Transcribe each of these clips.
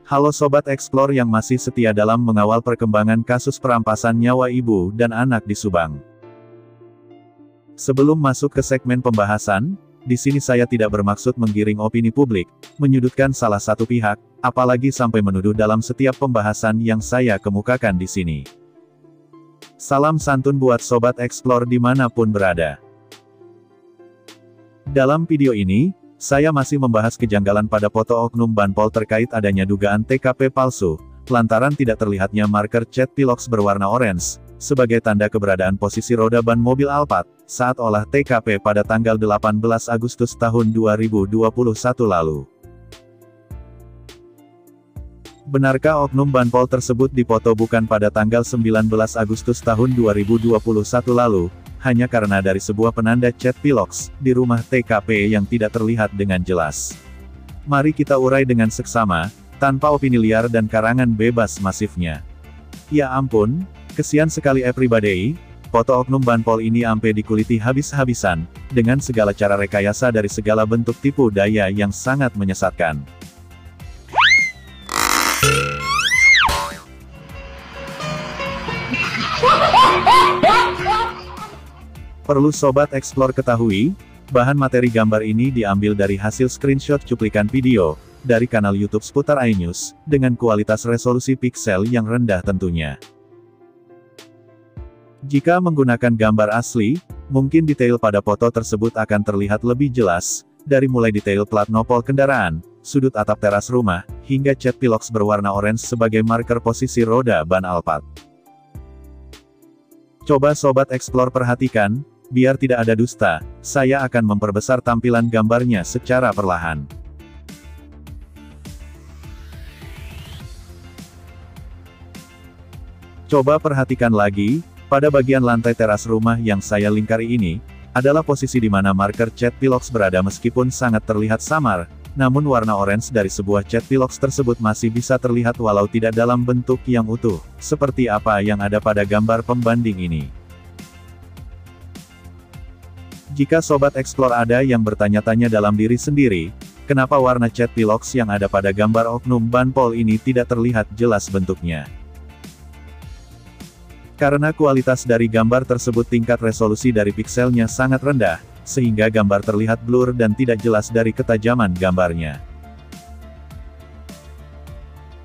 Halo Sobat Explore yang masih setia dalam mengawal perkembangan kasus perampasan nyawa ibu dan anak di Subang. Sebelum masuk ke segmen pembahasan, di sini saya tidak bermaksud menggiring opini publik, menyudutkan salah satu pihak, apalagi sampai menuduh dalam setiap pembahasan yang saya kemukakan di sini. Salam santun buat Sobat Explore dimanapun berada. Dalam video ini, saya masih membahas kejanggalan pada foto oknum Banpol terkait adanya dugaan TKP palsu, lantaran tidak terlihatnya marker cat pilox berwarna orange, sebagai tanda keberadaan posisi roda ban mobil Alphard, saat olah TKP pada tanggal 18 Agustus tahun 2021 lalu. Benarkah oknum Banpol tersebut dipoto bukan pada tanggal 19 Agustus tahun 2021 lalu, hanya karena dari sebuah penanda cat pilox di rumah TKP yang tidak terlihat dengan jelas? Mari kita urai dengan seksama, tanpa opini liar dan karangan bebas masifnya. Ya ampun, kesian sekali everybody, foto oknum Banpol ini ampe dikuliti habis-habisan, dengan segala cara rekayasa dari segala bentuk tipu daya yang sangat menyesatkan. Perlu Sobat Explore ketahui, bahan materi gambar ini diambil dari hasil screenshot cuplikan video, dari kanal YouTube seputar iNews, dengan kualitas resolusi piksel yang rendah tentunya. Jika menggunakan gambar asli, mungkin detail pada foto tersebut akan terlihat lebih jelas, dari mulai detail plat nopol kendaraan, sudut atap teras rumah, hingga cat pilox berwarna orange sebagai marker posisi roda ban Alphard. Coba Sobat Explore perhatikan, biar tidak ada dusta, saya akan memperbesar tampilan gambarnya secara perlahan. Coba perhatikan lagi, pada bagian lantai teras rumah yang saya lingkari ini, adalah posisi di mana marker cat pilox berada meskipun sangat terlihat samar, namun warna orange dari sebuah cat pilox tersebut masih bisa terlihat walau tidak dalam bentuk yang utuh, seperti apa yang ada pada gambar pembanding ini. Jika Sobat Explore ada yang bertanya-tanya dalam diri sendiri, kenapa warna cat pilox yang ada pada gambar oknum Banpol ini tidak terlihat jelas bentuknya? Karena kualitas dari gambar tersebut tingkat resolusi dari pikselnya sangat rendah, sehingga gambar terlihat blur dan tidak jelas dari ketajaman gambarnya.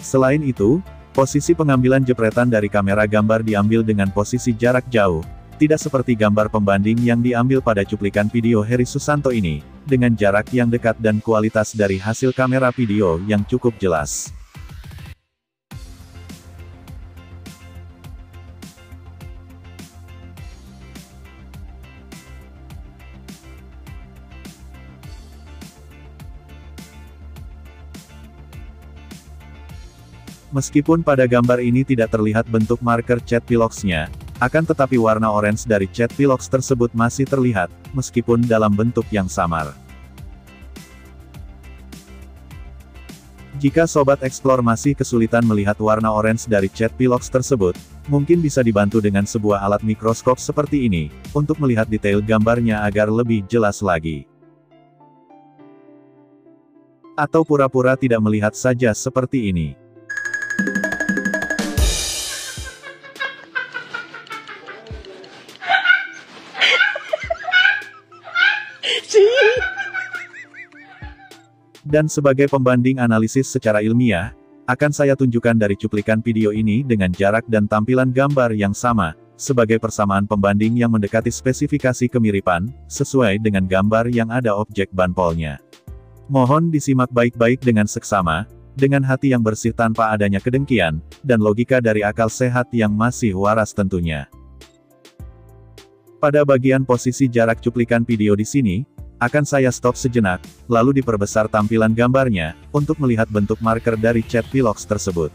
Selain itu, posisi pengambilan jepretan dari kamera gambar diambil dengan posisi jarak jauh, tidak seperti gambar pembanding yang diambil pada cuplikan video Heri Susanto ini, dengan jarak yang dekat dan kualitas dari hasil kamera video yang cukup jelas. Meskipun pada gambar ini tidak terlihat bentuk marker cat piloxnya, akan tetapi warna orange dari cat pilox tersebut masih terlihat, meskipun dalam bentuk yang samar. Jika Sobat Explore masih kesulitan melihat warna orange dari cat pilox tersebut, mungkin bisa dibantu dengan sebuah alat mikroskop seperti ini, untuk melihat detail gambarnya agar lebih jelas lagi. Atau pura-pura tidak melihat saja seperti ini. Dan sebagai pembanding analisis secara ilmiah, akan saya tunjukkan dari cuplikan video ini dengan jarak dan tampilan gambar yang sama, sebagai persamaan pembanding yang mendekati spesifikasi kemiripan, sesuai dengan gambar yang ada objek Banpolnya. Mohon disimak baik-baik dengan seksama, dengan hati yang bersih tanpa adanya kedengkian, dan logika dari akal sehat yang masih waras tentunya. Pada bagian posisi jarak cuplikan video di sini, akan saya stop sejenak, lalu diperbesar tampilan gambarnya, untuk melihat bentuk marker dari cat pilox tersebut.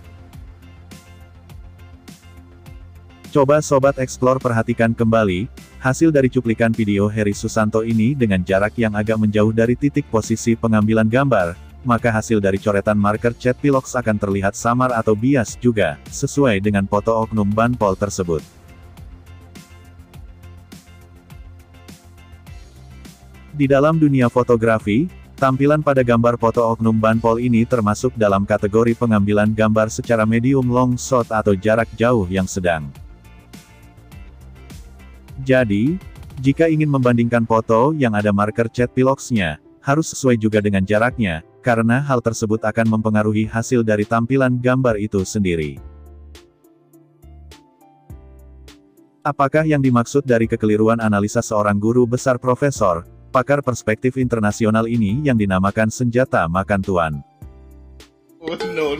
Coba Sobat Explore perhatikan kembali, hasil dari cuplikan video Heri Susanto ini dengan jarak yang agak menjauh dari titik posisi pengambilan gambar, maka hasil dari coretan marker Chat Pilox akan terlihat samar atau bias juga, sesuai dengan foto oknum banpol tersebut. Di dalam dunia fotografi, tampilan pada gambar foto oknum banpol ini termasuk dalam kategori pengambilan gambar secara medium long shot atau jarak jauh yang sedang. Jadi, jika ingin membandingkan foto yang ada marker Chat Pilox-nya, harus sesuai juga dengan jaraknya, karena hal tersebut akan mempengaruhi hasil dari tampilan gambar itu sendiri. Apakah yang dimaksud dari kekeliruan analisa seorang guru besar profesor, pakar perspektif internasional ini yang dinamakan senjata makan tuan? Oh, no.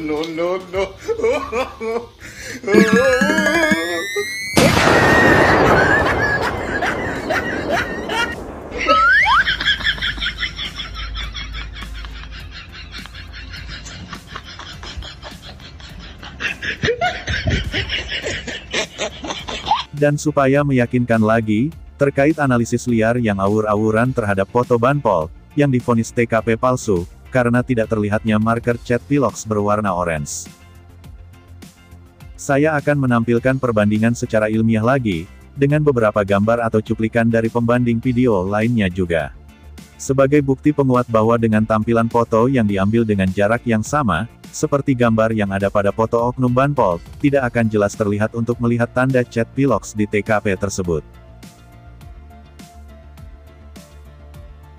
Dan supaya meyakinkan lagi, terkait analisis liar yang awur-awuran terhadap foto banpol, yang divonis TKP palsu, karena tidak terlihatnya marker Chat Pilox berwarna orange. Saya akan menampilkan perbandingan secara ilmiah lagi, dengan beberapa gambar atau cuplikan dari pembanding video lainnya juga. Sebagai bukti penguat bahwa dengan tampilan foto yang diambil dengan jarak yang sama, seperti gambar yang ada pada foto oknum banpol, tidak akan jelas terlihat untuk melihat tanda Chat Pilox di TKP tersebut.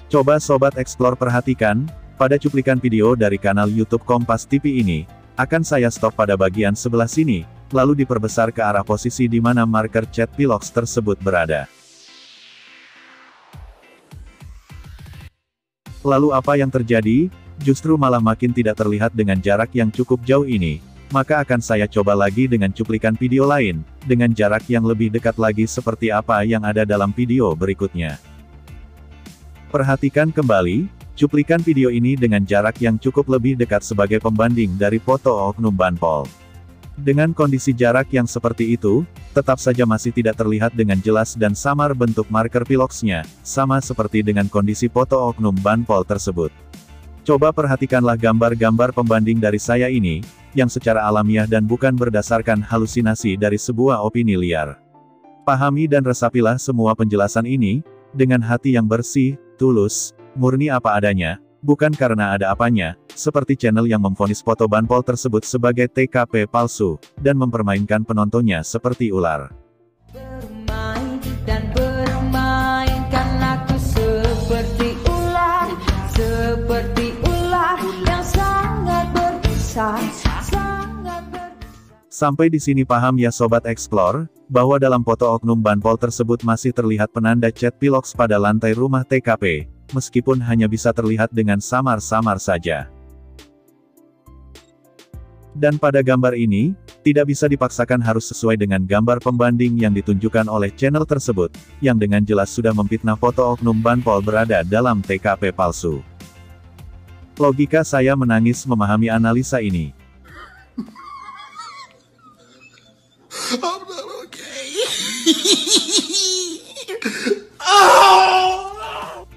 Coba Sobat Explore perhatikan, pada cuplikan video dari kanal YouTube Kompas TV ini, akan saya stop pada bagian sebelah sini, lalu diperbesar ke arah posisi di mana marker Chat Pilox tersebut berada. Lalu apa yang terjadi? Justru malah makin tidak terlihat dengan jarak yang cukup jauh ini, maka akan saya coba lagi dengan cuplikan video lain, dengan jarak yang lebih dekat lagi seperti apa yang ada dalam video berikutnya. Perhatikan kembali, cuplikan video ini dengan jarak yang cukup lebih dekat sebagai pembanding dari foto oknum banpol. Dengan kondisi jarak yang seperti itu, tetap saja masih tidak terlihat dengan jelas dan samar bentuk marker Pilox-nya, sama seperti dengan kondisi foto oknum banpol tersebut. Coba perhatikanlah gambar-gambar pembanding dari saya ini, yang secara alamiah dan bukan berdasarkan halusinasi dari sebuah opini liar. Pahami dan resapilah semua penjelasan ini, dengan hati yang bersih, tulus, murni apa adanya, bukan karena ada apanya, seperti channel yang memvonis foto banpol tersebut sebagai TKP palsu, dan mempermainkan penontonnya seperti ular. Bermain dan bermainkan aku seperti ular yang sangat berbisa, Sampai di sini paham ya Sobat Explore, bahwa dalam foto oknum banpol tersebut masih terlihat penanda Chat Pilox pada lantai rumah TKP, meskipun hanya bisa terlihat dengan samar-samar saja. Dan pada gambar ini, tidak bisa dipaksakan harus sesuai dengan gambar pembanding yang ditunjukkan oleh channel tersebut, yang dengan jelas sudah memfitnah foto oknum banpol berada dalam TKP palsu. Logika saya menangis memahami analisa ini.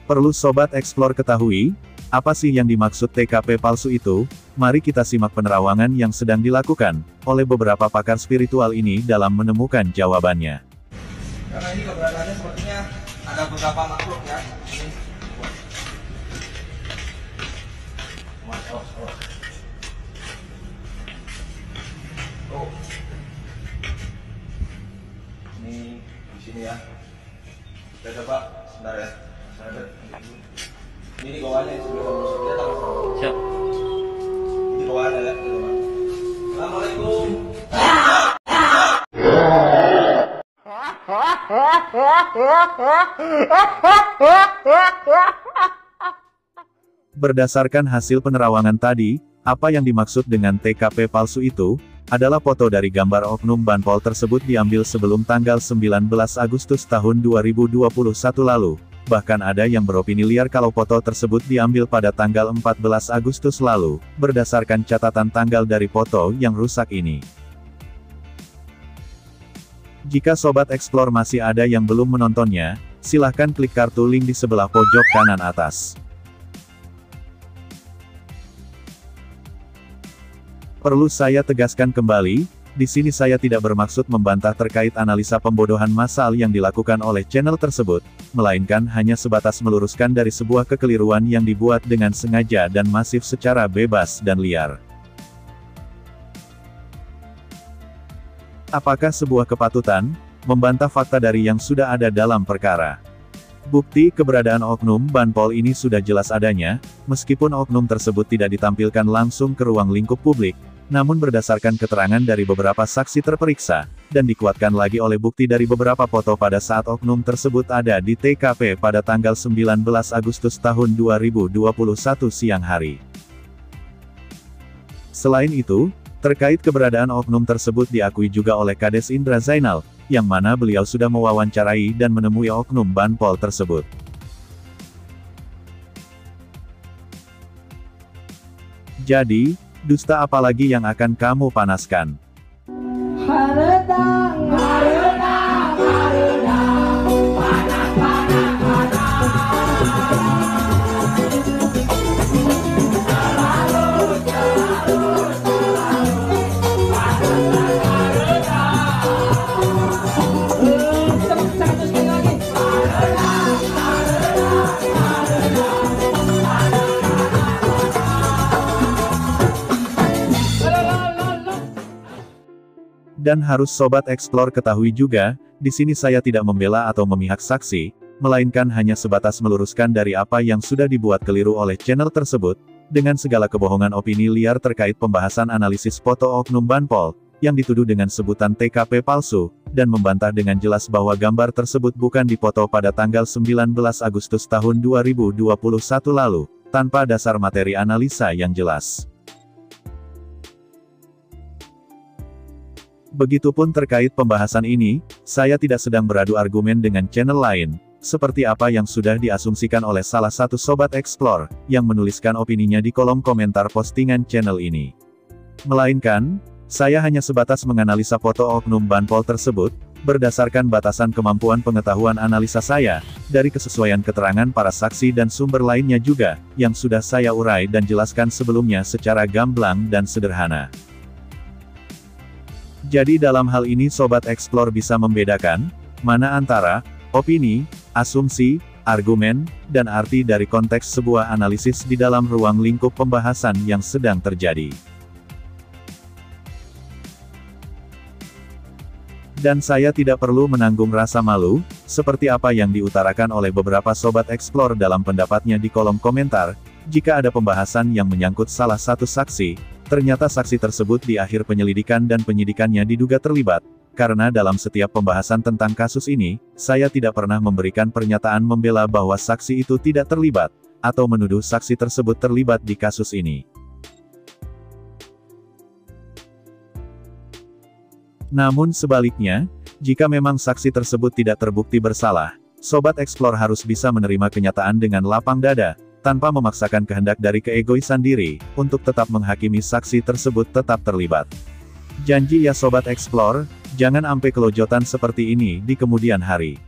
Perlu Sobat Explore ketahui, apa sih yang dimaksud TKP palsu itu? Mari kita simak penerawangan yang sedang dilakukan oleh beberapa pakar spiritual ini dalam menemukan jawabannya. Karena ini keberadaannya sepertinya ada beberapa makhluk ya. Oh. Ini di sini ya. Kita coba sebentar ya. Ini di bawahnya sebelum masuk kita tahu. Siap. Di bawahnya ya. Assalamualaikum. Berdasarkan hasil penerawangan tadi, apa yang dimaksud dengan TKP palsu itu, adalah foto dari gambar oknum banpol tersebut diambil sebelum tanggal 19 Agustus tahun 2021 lalu. Bahkan ada yang beropini liar kalau foto tersebut diambil pada tanggal 14 Agustus lalu, berdasarkan catatan tanggal dari foto yang rusak ini. Jika Sobat Explore masih ada yang belum menontonnya, silahkan klik kartu link di sebelah pojok kanan atas. Perlu saya tegaskan kembali, di sini saya tidak bermaksud membantah terkait analisa pembodohan massal yang dilakukan oleh channel tersebut, melainkan hanya sebatas meluruskan dari sebuah kekeliruan yang dibuat dengan sengaja dan masif secara bebas dan liar. Apakah sebuah kepatutan membantah fakta dari yang sudah ada dalam perkara? Bukti keberadaan oknum Banpol ini sudah jelas adanya, meskipun oknum tersebut tidak ditampilkan langsung ke ruang lingkup publik, namun berdasarkan keterangan dari beberapa saksi terperiksa, dan dikuatkan lagi oleh bukti dari beberapa foto pada saat oknum tersebut ada di TKP pada tanggal 19 Agustus tahun 2021 siang hari. Selain itu, terkait keberadaan oknum tersebut diakui juga oleh Kades Indra Zainal, yang mana beliau sudah mewawancarai dan menemui oknum Banpol tersebut. Jadi, dusta apa lagi yang akan kamu panaskan? Dan harus Sobat Explore ketahui juga, di sini saya tidak membela atau memihak saksi, melainkan hanya sebatas meluruskan dari apa yang sudah dibuat keliru oleh channel tersebut, dengan segala kebohongan opini liar terkait pembahasan analisis foto oknum Banpol, yang dituduh dengan sebutan TKP palsu, dan membantah dengan jelas bahwa gambar tersebut bukan dipoto pada tanggal 19 Agustus tahun 2021 lalu, tanpa dasar materi analisa yang jelas. Begitupun terkait pembahasan ini, saya tidak sedang beradu argumen dengan channel lain, seperti apa yang sudah diasumsikan oleh salah satu Sobat Explore, yang menuliskan opininya di kolom komentar postingan channel ini. Melainkan, saya hanya sebatas menganalisa foto oknum Banpol tersebut, berdasarkan batasan kemampuan pengetahuan analisa saya, dari kesesuaian keterangan para saksi dan sumber lainnya juga, yang sudah saya urai dan jelaskan sebelumnya secara gamblang dan sederhana. Jadi dalam hal ini Sobat Explore bisa membedakan, mana antara opini, asumsi, argumen, dan arti dari konteks sebuah analisis di dalam ruang lingkup pembahasan yang sedang terjadi. Dan saya tidak perlu menanggung rasa malu, seperti apa yang diutarakan oleh beberapa Sobat Explore dalam pendapatnya di kolom komentar, jika ada pembahasan yang menyangkut salah satu saksi, ternyata saksi tersebut di akhir penyelidikan dan penyidikannya diduga terlibat, karena dalam setiap pembahasan tentang kasus ini, saya tidak pernah memberikan pernyataan membela bahwa saksi itu tidak terlibat, atau menuduh saksi tersebut terlibat di kasus ini. Namun sebaliknya, jika memang saksi tersebut tidak terbukti bersalah, Sobat Explore harus bisa menerima kenyataan dengan lapang dada, tanpa memaksakan kehendak dari keegoisan diri, untuk tetap menghakimi saksi tersebut tetap terlibat. Janji ya Sobat Explore, jangan ampe kelojotan seperti ini di kemudian hari.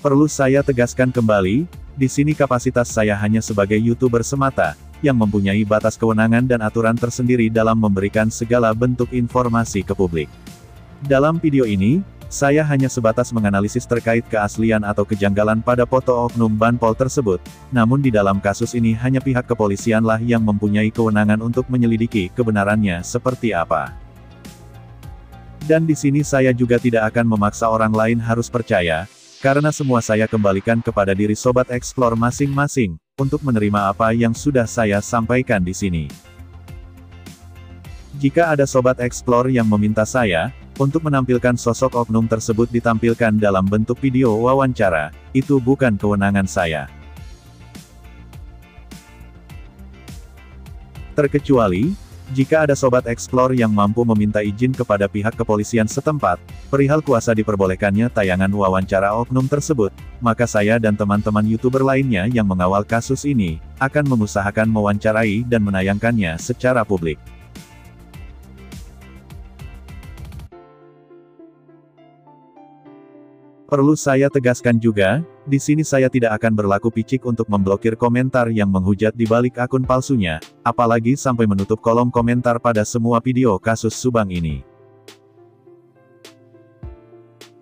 Perlu saya tegaskan kembali, di sini kapasitas saya hanya sebagai YouTuber semata, yang mempunyai batas kewenangan dan aturan tersendiri dalam memberikan segala bentuk informasi ke publik. Dalam video ini, saya hanya sebatas menganalisis terkait keaslian atau kejanggalan pada foto oknum Banpol tersebut, namun di dalam kasus ini hanya pihak kepolisianlah yang mempunyai kewenangan untuk menyelidiki kebenarannya seperti apa. Dan di sini saya juga tidak akan memaksa orang lain harus percaya, karena semua saya kembalikan kepada diri Sobat Explore masing-masing, untuk menerima apa yang sudah saya sampaikan di sini. Jika ada Sobat Explore yang meminta saya, untuk menampilkan sosok oknum tersebut ditampilkan dalam bentuk video wawancara, itu bukan kewenangan saya. Terkecuali, Jika ada Sobat Explore yang mampu meminta izin kepada pihak kepolisian setempat, perihal kuasa diperbolehkannya tayangan wawancara oknum tersebut, maka saya dan teman-teman YouTuber lainnya yang mengawal kasus ini, akan mengusahakan mewawancarai dan menayangkannya secara publik. Perlu saya tegaskan juga, di sini saya tidak akan berlaku picik untuk memblokir komentar yang menghujat di balik akun palsunya, apalagi sampai menutup kolom komentar pada semua video kasus Subang ini.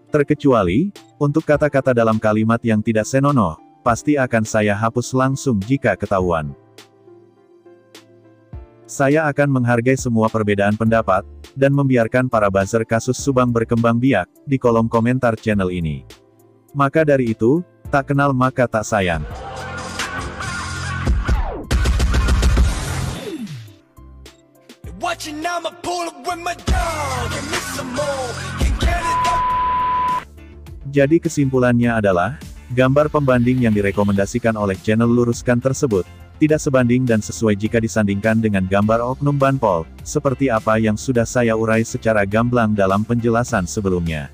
Terkecuali, untuk kata-kata dalam kalimat yang tidak senonoh, pasti akan saya hapus langsung jika ketahuan. Saya akan menghargai semua perbedaan pendapat, dan membiarkan para buzzer kasus Subang berkembang biak, di kolom komentar channel ini. Maka dari itu, tak kenal maka tak sayang. Jadi kesimpulannya adalah, gambar pembanding yang direkomendasikan oleh channel Luruskan tersebut, tidak sebanding dan sesuai jika disandingkan dengan gambar oknum Banpol, seperti apa yang sudah saya urai secara gamblang dalam penjelasan sebelumnya.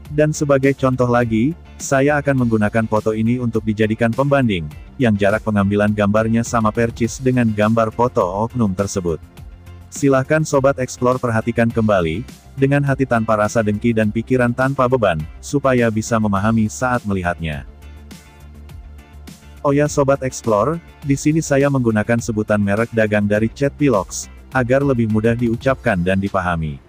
Dan sebagai contoh lagi, saya akan menggunakan foto ini untuk dijadikan pembanding, yang jarak pengambilan gambarnya sama percis dengan gambar foto oknum tersebut. Silahkan Sobat Explore perhatikan kembali, dengan hati tanpa rasa dengki dan pikiran tanpa beban, supaya bisa memahami saat melihatnya. Oh ya Sobat Explore, di sini saya menggunakan sebutan merek dagang dari Chatpilox, agar lebih mudah diucapkan dan dipahami.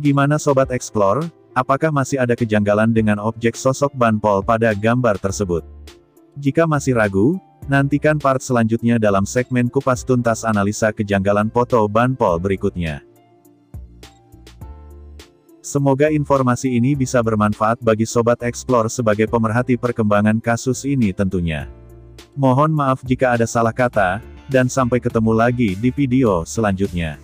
Gimana Sobat Explore, apakah masih ada kejanggalan dengan objek sosok Banpol pada gambar tersebut? Jika masih ragu, nantikan part selanjutnya dalam segmen kupas tuntas analisa kejanggalan foto Banpol berikutnya. Semoga informasi ini bisa bermanfaat bagi Sobat Explore sebagai pemerhati perkembangan kasus ini tentunya. Mohon maaf jika ada salah kata, dan sampai ketemu lagi di video selanjutnya.